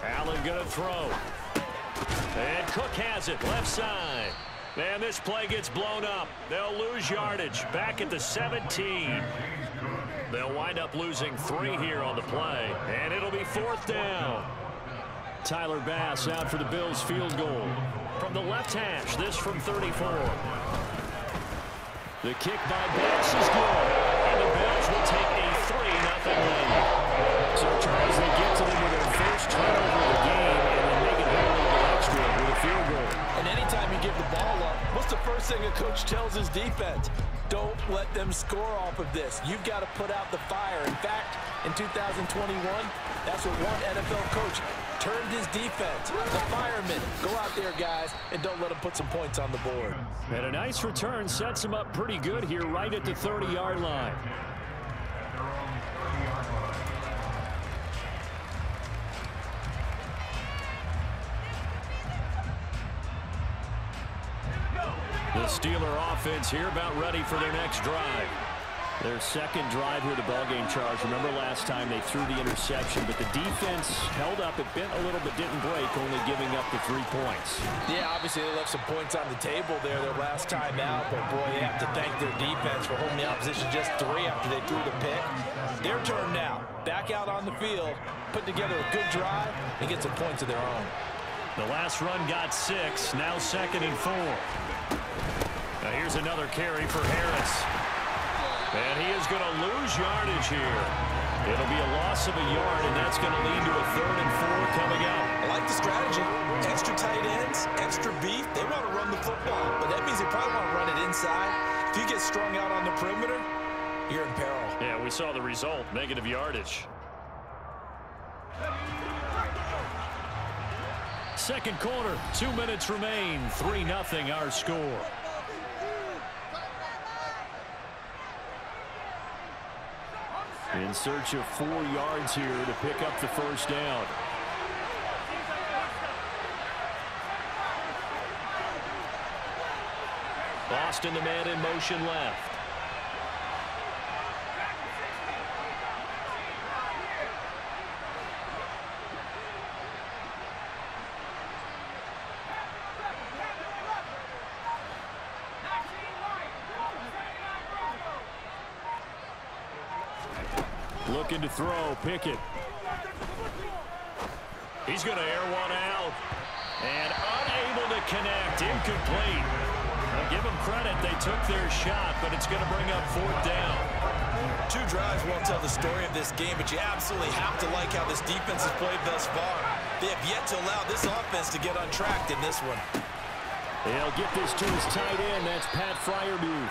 Allen going to throw. And Cook has it, left side. And this play gets blown up. They'll lose yardage back at the 17. They'll wind up losing 3 here on the play. And it'll be 4th down. Tyler Bass out for the Bills field goal. From the left hash, this from 34. The kick by Bass is good. And the Bills will take a 3-0 lead. So, Charles, they get to them with their first turnover of the game and then make it home a little extra with a field goal. And anytime you give the ball up, what's the first thing a coach tells his defense? Don't let them score off of this. You've got to put out the fire. In fact, in 2021, that's what one NFL coach turned his defense. The firemen. Go out there, guys, and don't let them put some points on the board. And a nice return sets him up pretty good here right at the 30-yard line. The Steeler offense here about ready for their next drive. Their second drive here, the ballgame charge. Remember last time they threw the interception, but the defense held up. It bent a little but didn't break, only giving up the 3 points. Yeah, obviously they left some points on the table there their last time out, but boy, they have to thank their defense for holding the opposition just 3 after they threw the pick. Their turn now. Back out on the field, put together a good drive, and get some points of their own. The last run got 6, now 2nd and 4. Now here's another carry for Harris. And he is going to lose yardage here. It'll be a loss of a yard, and that's going to lead to a 3rd and 4 coming up. I like the strategy. Extra tight ends, extra beef. They want to run the football, but that means they probably want to run it inside. If you get strung out on the perimeter, you're in peril. Yeah, we saw the result, negative yardage. Second quarter, 2 minutes remain, 3-0 our score. In search of 4 yards here to pick up the first down. Boston, the man in motion left. Looking to throw, Pickett. He's going to air one out. And unable to connect, incomplete. I'll give them credit, they took their shot, but it's going to bring up 4th down. 2 drives won't tell the story of this game, but you absolutely have to like how this defense has played thus far. They have yet to allow this offense to get untracked in this one. He'll get this to his tight end. That's Pat Freiermuth.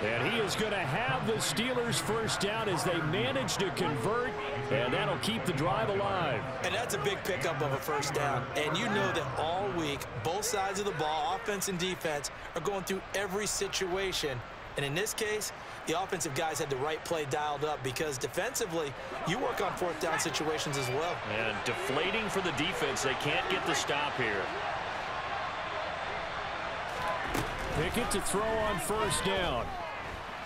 And he is going to have the Steelers first down as they manage to convert, and that'll keep the drive alive. And that's a big pickup of a first down. And you know that all week, both sides of the ball, offense and defense, are going through every situation. And in this case, the offensive guys had the right play dialed up because defensively, you work on 4th down situations as well. And deflating for the defense. They can't get the stop here. Pickett to throw on first down.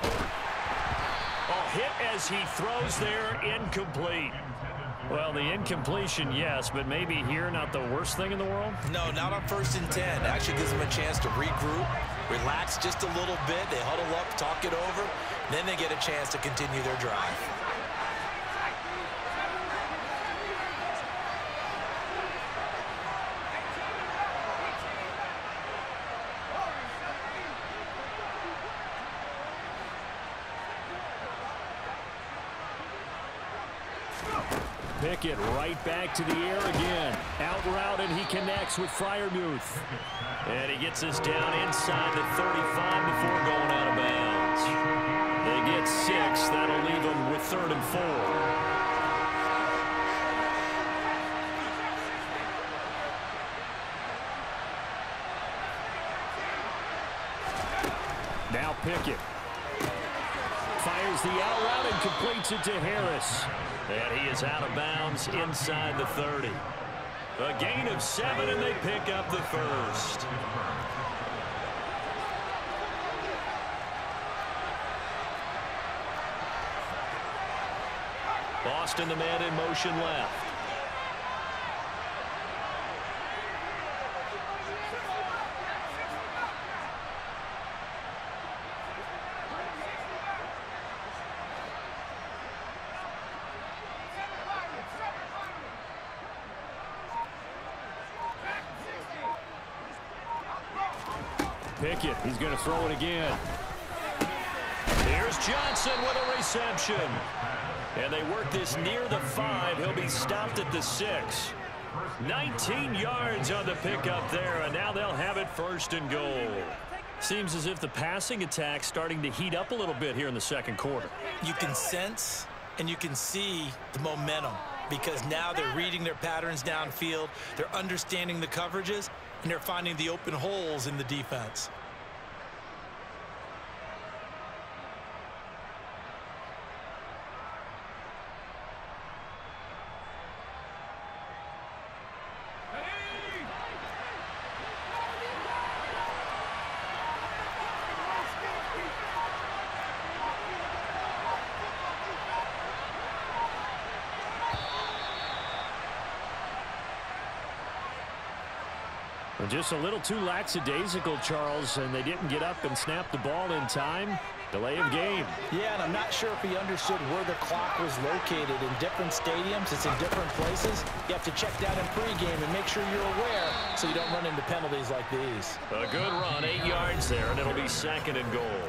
Oh, hit as he throws there, incomplete. Well, the incompletion, yes, but maybe here not the worst thing in the world? No, not on 1st and 10. It actually gives them a chance to regroup, relax just a little bit. They huddle up, talk it over, then they get a chance to continue their drive. Pickett right back to the air again. Out route, and he connects with Freiermuth. And he gets this down inside the 35 before going out of bounds. They get 6. That'll leave them with 3rd and 4. Now Pickett fires the out route and completes it to Harris. And he is out of bounds inside the 30. A gain of 7, and they pick up the first. Boston, the man in motion left. Pickett, he's going to throw it again. Here's Johnson with a reception. And they work this near the 5. He'll be stopped at the 6. 19 yards on the pickup there, and now they'll have it 1st and goal. Seems as if the passing attack's starting to heat up a little bit here in the second quarter. You can sense and you can see the momentum because now they're reading their patterns downfield, they're understanding the coverages, and they're finding the open holes in the defense. Just a little too lackadaisical, Charles, and they didn't get up and snap the ball in time. Delay of game. Yeah, and I'm not sure if he understood where the clock was located. In different stadiums, it's in different places. You have to check that in pregame and make sure you're aware so you don't run into penalties like these. A good run, 8 yards there, and it'll be 2nd and goal.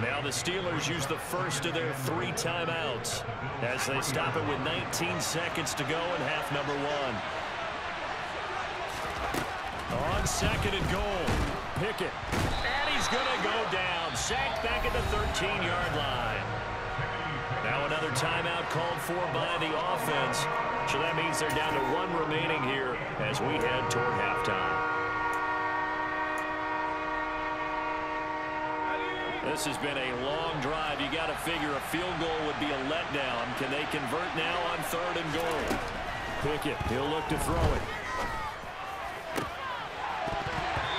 Now the Steelers use the first of their 3 timeouts as they stop it with 19 seconds to go in half number 1. On 2nd and goal, Pickett. And he's going to go down. Sacked back at the 13-yard line. Now another timeout called for by the offense. So that means they're down to 1 remaining here as we head toward halftime. This has been a long drive. You got to figure a field goal would be a letdown. Can they convert now on 3rd and goal? Pickett, he'll look to throw it.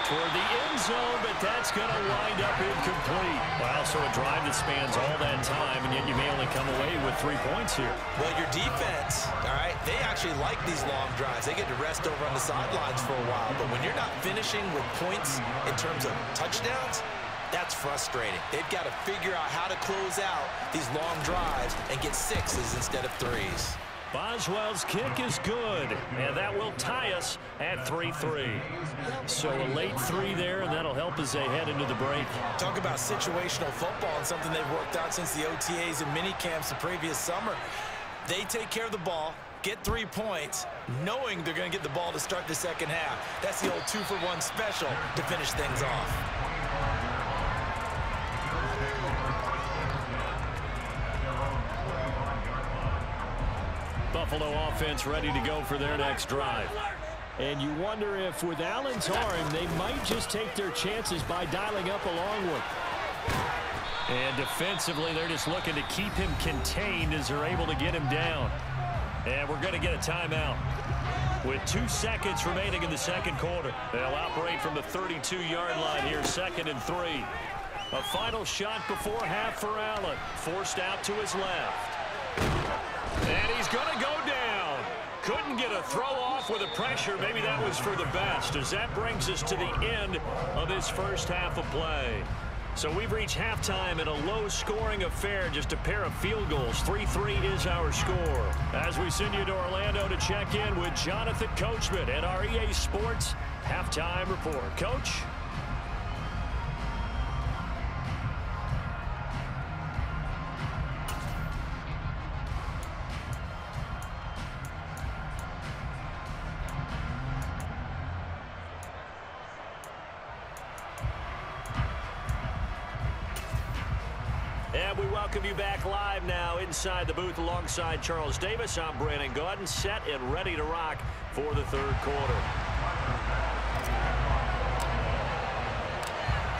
Toward the end zone, but that's going to wind up incomplete. Well, so a drive that spans all that time, and yet you may only come away with 3 points here. Well, your defense, all right, they actually like these long drives. They get to rest over on the sidelines for a while, but when you're not finishing with points in terms of touchdowns, that's frustrating. They've got to figure out how to close out these long drives and get 6s instead of 3s. Boswell's kick is good, and that will tie us at 3-3. So a late 3 there, and that'll help as they head into the break. Talk about situational football and something they've worked out since the OTAs and mini camps the previous summer. They take care of the ball, get 3 points, knowing they're going to get the ball to start the second half. That's the old 2-for-1 special to finish things off. Buffalo offense ready to go for their next drive. And you wonder if with Allen's arm, they might just take their chances by dialing up a long one. And defensively, they're just looking to keep him contained as they're able to get him down. And we're going to get a timeout. With 2 seconds remaining in the second quarter, they'll operate from the 32-yard line here, 2nd and 3. A final shot before half for Allen. Forced out to his left. And he's going to go down. Couldn't get a throw off with the pressure. Maybe that was for the best, as that brings us to the end of this first half of play. So we've reached halftime in a low-scoring affair, just a pair of field goals. 3-3 is our score. As we send you to Orlando to check in with Jonathan Coachman at our EA Sports Halftime Report. Coach? And we welcome you back live now inside the booth alongside Charles Davis. I'm Brandon Gaudin, set and ready to rock for the third quarter.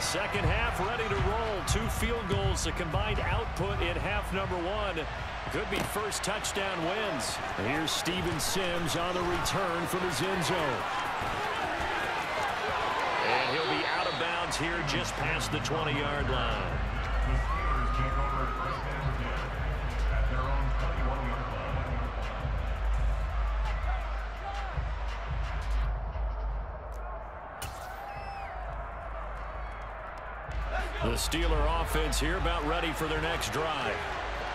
Second half ready to roll. 2 field goals, the combined output in half number 1. Could be first touchdown wins. Here's Steven Sims on the return from his end zone. And he'll be out of bounds here just past the 20-yard line. The Steeler offense here about ready for their next drive.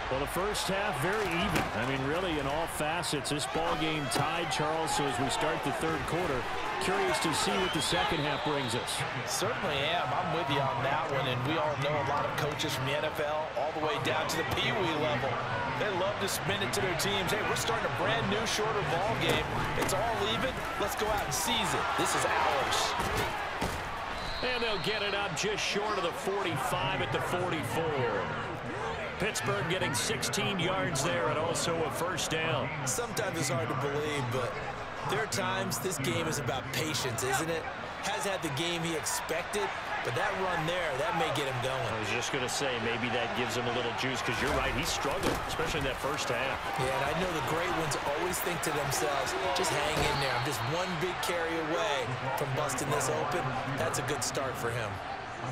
Well, the first half, very even. I mean, really, in all facets, this ball game tied, Charles. So as we start the third quarter, curious to see what the second half brings us. Certainly am. I'm with you on that one. And we all know a lot of coaches from the NFL all the way down to the Pee-wee level. They love to spin it to their teams. Hey, we're starting a brand new, shorter ball game. It's all even. Let's go out and seize it. This is ours. And they'll get it up just short of the 45 at the 44. Pittsburgh getting 16 yards there and also a first down. Sometimes it's hard to believe, but there are times this game is about patience, isn't it? Has had the game he expected, but that run there, that may get him going. I was just going to say, maybe that gives him a little juice, because you're right, he struggled, especially in that first half. Yeah, and I know the great ones always think to themselves, just hang in there. I'm just one big carry away from busting this open. That's a good start for him.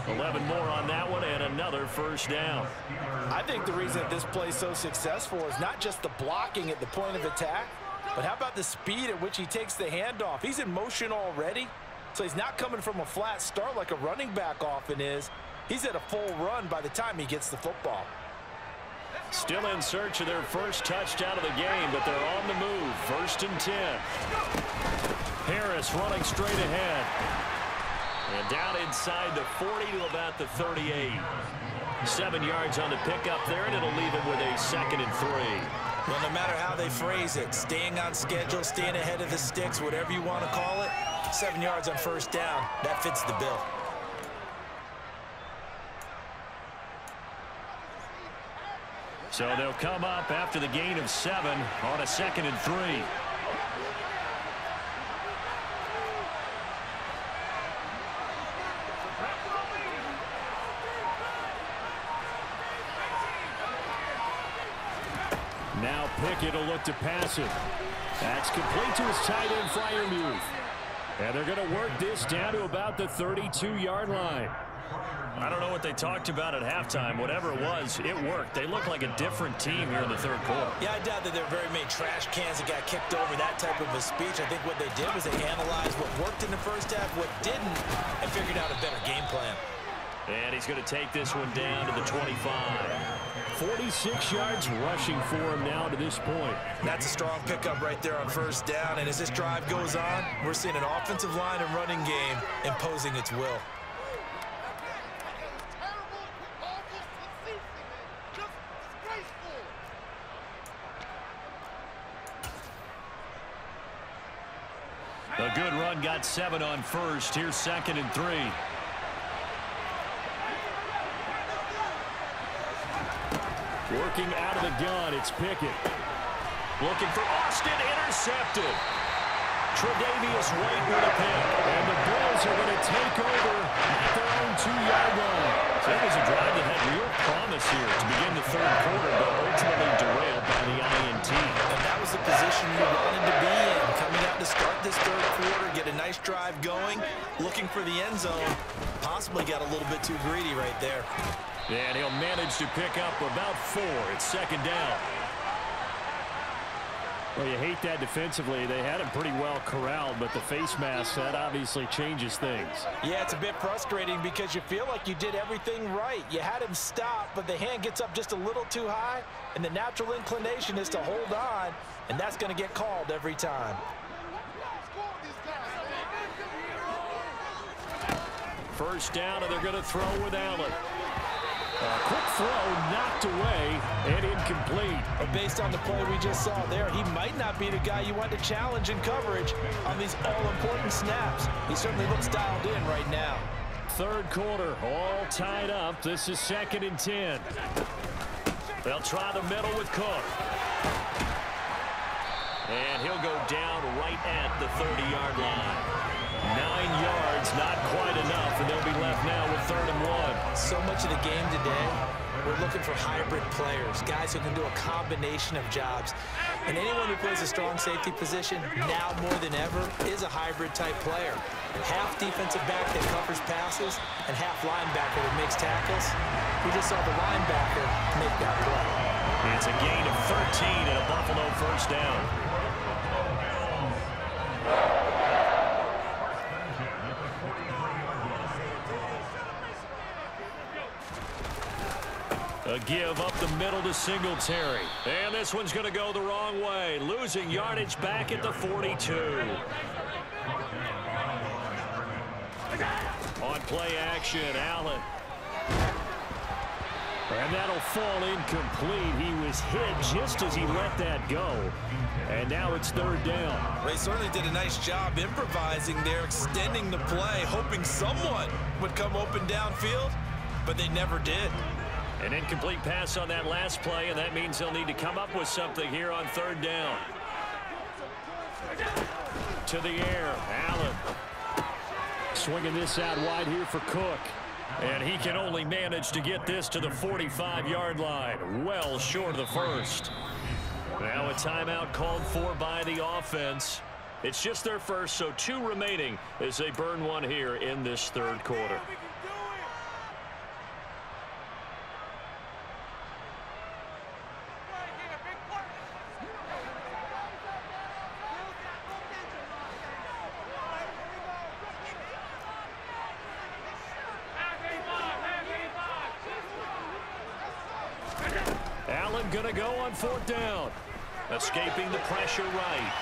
11 more on that one and another first down. I think the reason that this play is so successful is not just the blocking at the point of attack, but how about the speed at which he takes the handoff? He's in motion already, so he's not coming from a flat start like a running back often is. He's at a full run by the time he gets the football. Still in search of their first touchdown of the game, but they're on the move. 1st and 10. Harris running straight ahead. And down inside the 40 to about the 38. 7 yards on the pickup there, and it'll leave him with a 2nd and 3. Well, no matter how they phrase it, staying on schedule, staying ahead of the sticks, whatever you want to call it, 7 yards on first down, that fits the bill. So they'll come up after the gain of 7 on a 2nd and 3. Now Pickett will look to pass it. That's complete to his tight end, Freiermuth. And they're going to work this down to about the 32-yard line. I don't know what they talked about at halftime. Whatever it was, it worked. They look like a different team here in the third quarter. Yeah, I doubt that there are very many trash cans that got kicked over that type of a speech. I think what they did was they analyzed what worked in the first half, what didn't, and figured out a better game plan. And he's going to take this one down to the 25. 46 yards rushing for him now to this point. That's a strong pickup right there on first down. And as this drive goes on, we're seeing an offensive line and running game imposing its will. A good run, got 7 on first. Here's 2nd and 3. Working out of the gun, it's Pickett. Looking for Austin, intercepted. Tre'Davious White with a pick. And the Bills are going to take over at their own 2-yard line. So that was a drive that had real promise here to begin the third quarter, but ultimately derailed by the INT. And that was the position you wanted to be in. Coming out to start this third quarter, get a nice drive going, looking for the end zone. Possibly got a little bit too greedy right there. And he'll manage to pick up about 4. It's 2nd down. Well, you hate that defensively. They had him pretty well corralled, but the face mask, that obviously changes things. Yeah, it's a bit frustrating because you feel like you did everything right. You had him stop, but the hand gets up just a little too high, and the natural inclination is to hold on, and that's going to get called every time. First down, and they're going to throw with Allen. A quick throw knocked away and incomplete. But based on the play we just saw there, he might not be the guy you want to challenge in coverage on these all-important snaps. He certainly looks dialed in right now. Third quarter, all tied up. This is 2nd and 10. They'll try the middle with Cook. And he'll go down right at the 30-yard line. 9 yards, not quite enough, and they'll be left now with 3rd and 1. So much of the game today, we're looking for hybrid players, guys who can do a combination of jobs. And anyone who plays a strong safety position, now more than ever, is a hybrid-type player. Half defensive back that covers passes, and half linebacker that makes tackles. We just saw the linebacker make that play. It's a gain of 13 and a Buffalo first down. A give up the middle to Singletary. And this one's going to go the wrong way. Losing yardage back at the 42. On play action, Allen. And that'll fall incomplete. He was hit just as he let that go. And now it's third down. They certainly did a nice job improvising there, extending the play, hoping someone would come open downfield, but they never did. An incomplete pass on that last play, and that means they'll need to come up with something here on third down. To the air, Allen. Swinging this out wide here for Cook. And he can only manage to get this to the 45-yard line. Well short of the first. Now a timeout called for by the offense. It's just their first, so 2 remaining as they burn one here in this third quarter. Allen gonna go on fourth down. Escaping the pressure right.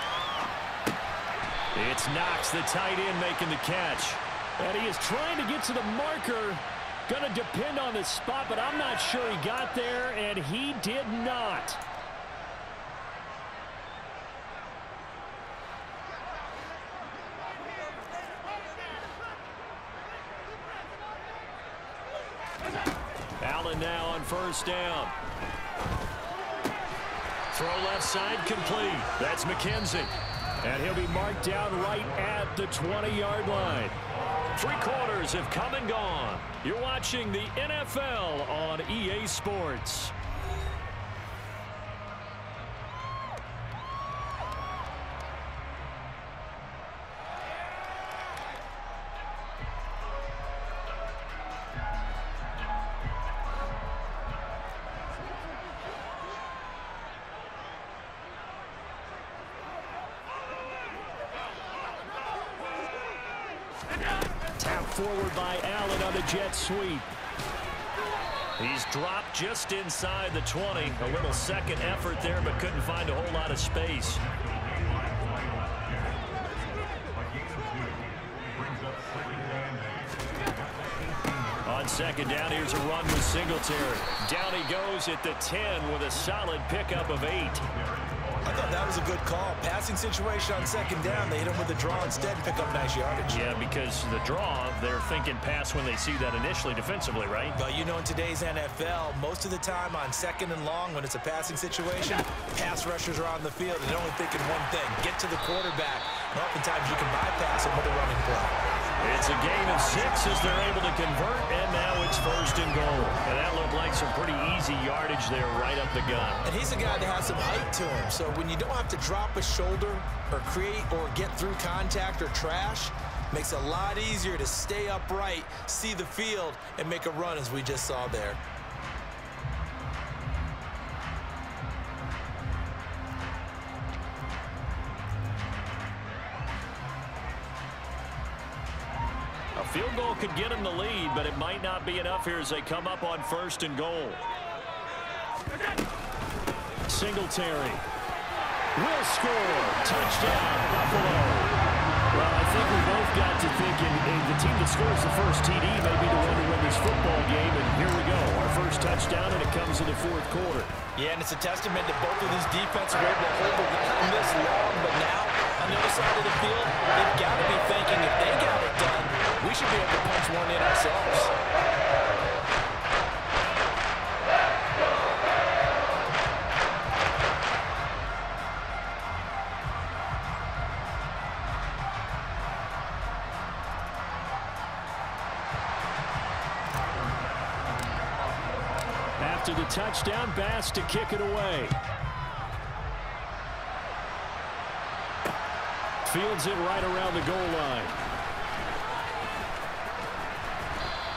It's Knox, the tight end, making the catch. And he is trying to get to the marker. Gonna depend on the spot, but I'm not sure he got there, and he did not. Allen now on first down. Throw left side complete. That's McKenzie. And he'll be marked down right at the 20-yard line. 3 quarters have come and gone. You're watching the NFL on EA Sports. Forward by Allen on the jet sweep. He's dropped just inside the 20. A little second effort there, but couldn't find a whole lot of space. On second down, here's a run with Singletary. Down he goes at the 10 with a solid pickup of 8. I thought that was a good call. Passing situation on second down. They hit him with a draw instead and pick up nice yardage. Yeah, because the draw, they're thinking pass when they see that initially defensively, right? But you know, in today's NFL, most of the time on second and long, when it's a passing situation, pass rushers are on the field and they're only thinking one thing, get to the quarterback. And oftentimes you can bypass him with a running play. It's a gain of 6 as they're able to convert, and now it's first and goal. And that looked like some pretty easy yardage there right up the gut. And he's a guy that has some height to him, so when you don't have to drop a shoulder or create or get through contact or trash, makes it a lot easier to stay upright, see the field, and make a run as we just saw there. A field goal could get him the lead, but it might not be enough here as they come up on first and goal. Singletary will score. Touchdown, Buffalo. Well, I think we both got to thinking the team that scores the first TD may be the one to win this football game, and here we go. Our first touchdown, and it comes in the fourth quarter. Yeah, and it's a testament that both of these defenses were able to hold the ground this long, but now on the other side of the field, they've got to be thinking if they got it done, we should be able to punch one in ourselves. After the touchdown, Bass to kick it away. Fields it right around the goal line.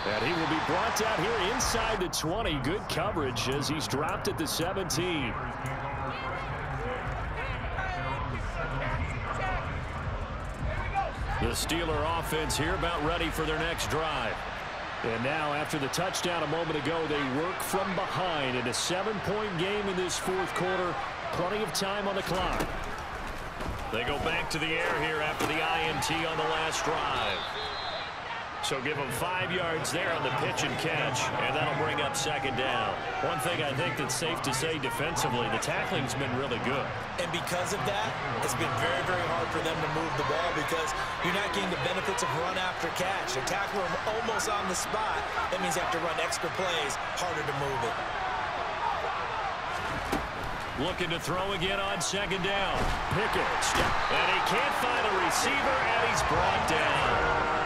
And he will be brought down here inside the 20. Good coverage as he's dropped at the 17. The Steeler offense here about ready for their next drive. And now, after the touchdown a moment ago, they work from behind in a 7-point game in this fourth quarter. Plenty of time on the clock. They go back to the air here after the INT on the last drive. So give them 5 yards there on the pitch and catch, and that'll bring up second down. One thing I think that's safe to say defensively, the tackling's been really good. And because of that, it's been very, very hard for them to move the ball because you're not getting the benefits of run after catch. They tackle them almost on the spot. That means you have to run extra plays, harder to move it. Looking to throw again on second down. Pickett, and he can't find a receiver, and he's brought down.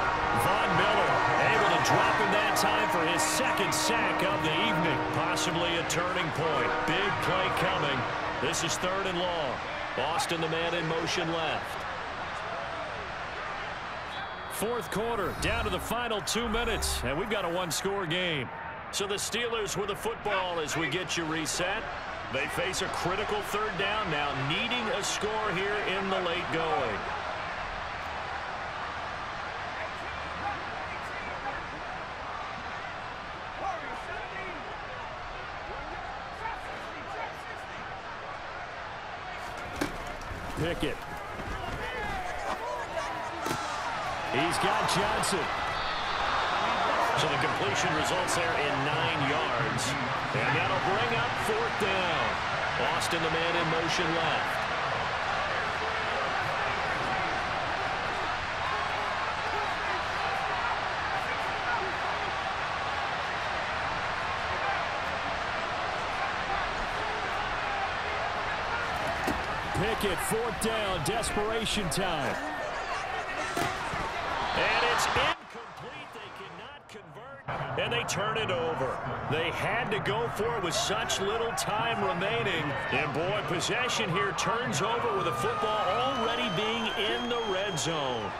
Von Miller able to drop him that time for his second sack of the evening. Possibly a turning point. Big play coming. This is 3rd and long. Boston, the man in motion left. Fourth quarter, down to the final 2 minutes, and we've got a one-score game. So the Steelers with the football as we get you reset. They face a critical 3rd down now, needing a score here in the late going. Pickett. He's got Johnson. So the completion results there in 9 yards. And that'll bring up 4th down. Boston, the man in motion left. Pickett, 4th down, desperation time. And it's incomplete. They cannot convert, and they turn it over. They had to go for it with such little time remaining. And, boy, possession here turns over with the football already being in the red zone.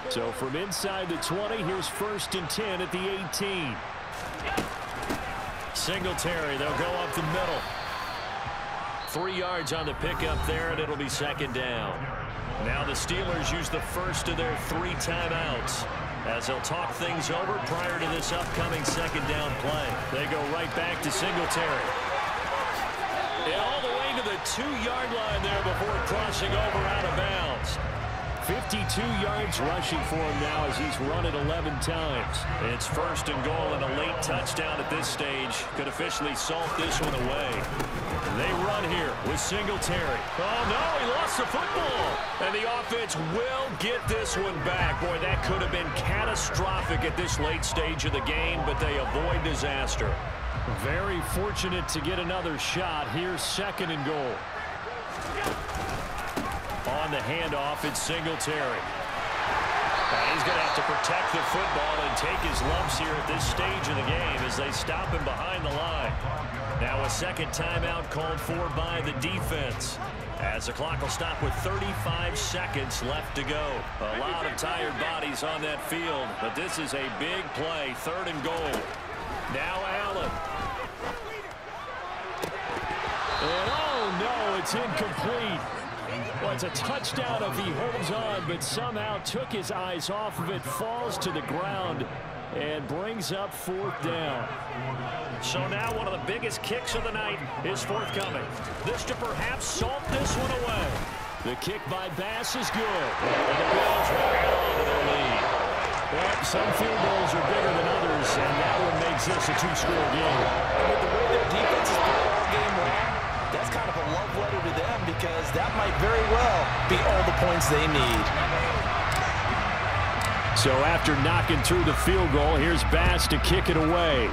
So from inside the 20, here's 1st and 10 at the 18. Singletary, they'll go up the middle. 3 yards on the pickup there, and it'll be second down. Now the Steelers use the first of their 3 timeouts as they'll talk things over prior to this upcoming second down play. They go right back to Singletary. And all the way to the 2-yard line there before crossing over out of bounds. 52 yards rushing for him now as he's run it 11 times. It's 1st and goal, and a late touchdown at this stage could officially salt this one away. They run here with Singletary. Oh, no, he lost the football. And the offense will get this one back. Boy, that could have been catastrophic at this late stage of the game, but they avoid disaster. Very fortunate to get another shot. Here's 2nd and goal. On the handoff, it's Singletary. He's going to have to protect the football and take his lumps here at this stage of the game as they stop him behind the line. Now a second timeout called for by the defense as the clock will stop with 35 seconds left to go. A lot of tired bodies on that field, but this is a big play, 3rd and goal. Now Allen. And oh no, it's incomplete. Well, it's a touchdown if he holds on, but somehow took his eyes off of it, falls to the ground, and brings up 4th down. So now one of the biggest kicks of the night is forthcoming. This to perhaps salt this one away. The kick by Bass is good. And the Bills will add on to their lead. Well, some field goals are bigger than others, and that one makes this a 2-score game. And with the way their defense has played all game long, that's kind of a love letter to them because that might very well be all the points they need. So after knocking through the field goal, here's Bass to kick it away.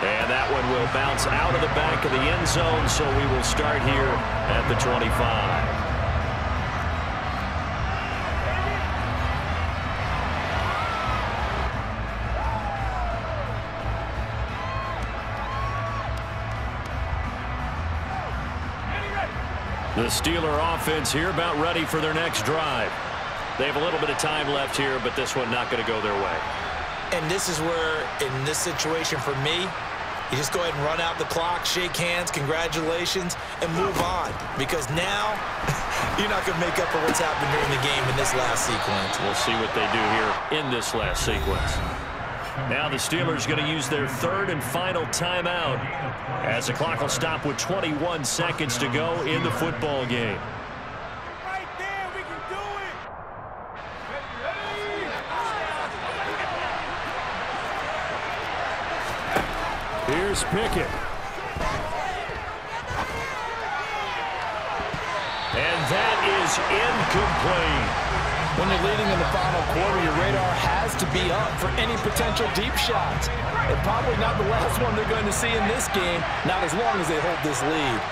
And that one will bounce out of the back of the end zone, so we will start here at the 25. The Steeler offense here about ready for their next drive. They have a little bit of time left here, but this one not going to go their way. And this is where, in this situation for me, You just go ahead and run out the clock, shake hands, congratulations, and move on. Because now, you're not going to make up for what's happened during the game in this last sequence. We'll see what they do here in this last sequence. Now the Steelers going to use their third and final timeout as the clock will stop with 21 seconds to go in the football game. Right there, we can do it. Here's Pickett. And that is incomplete. When you're leading in the final quarter, your radar has to be up for any potential deep shots. And probably not the last one they're going to see in this game, not as long as they hold this lead.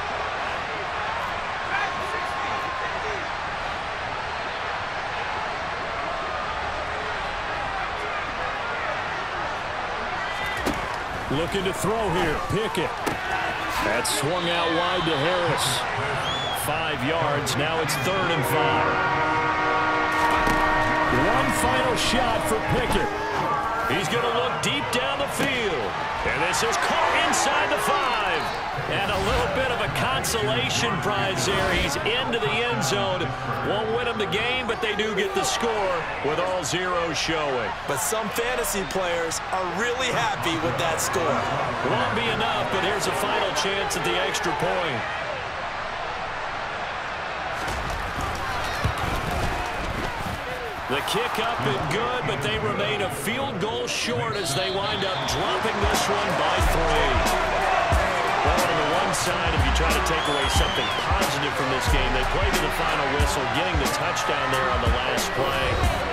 Looking to throw here, Pickett. That swung out wide to Harris. 5 yards, now it's 3rd and 5. One final shot for Pickett. He's going to look deep down the field. And this is caught inside the 5. And a little bit of a consolation prize there. He's into the end zone. Won't win him the game, but they do get the score with all zeros showing. But some fantasy players are really happy with that score. Won't be enough, but here's a final chance at the extra point. The kick up and good, but they remain a field goal short as they wind up dropping this one by 3. Well, on the one side, if you try to take away something positive from this game, they played to the final whistle, getting the touchdown there on the last play,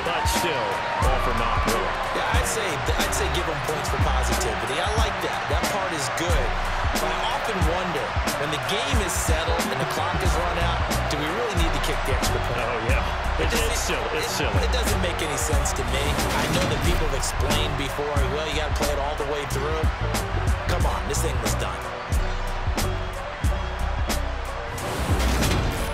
but still, all for naught really. Yeah, I'd say give them points for positivity. I like that. That part is good. But I often wonder, when the game is settled and the clock is run out, do we really need to kick the extra point? Oh, yeah. It's silly. It's silly. It doesn't make any sense to me. I know that people have explained before, well, you got to play it all the way through. Come on, this thing was done.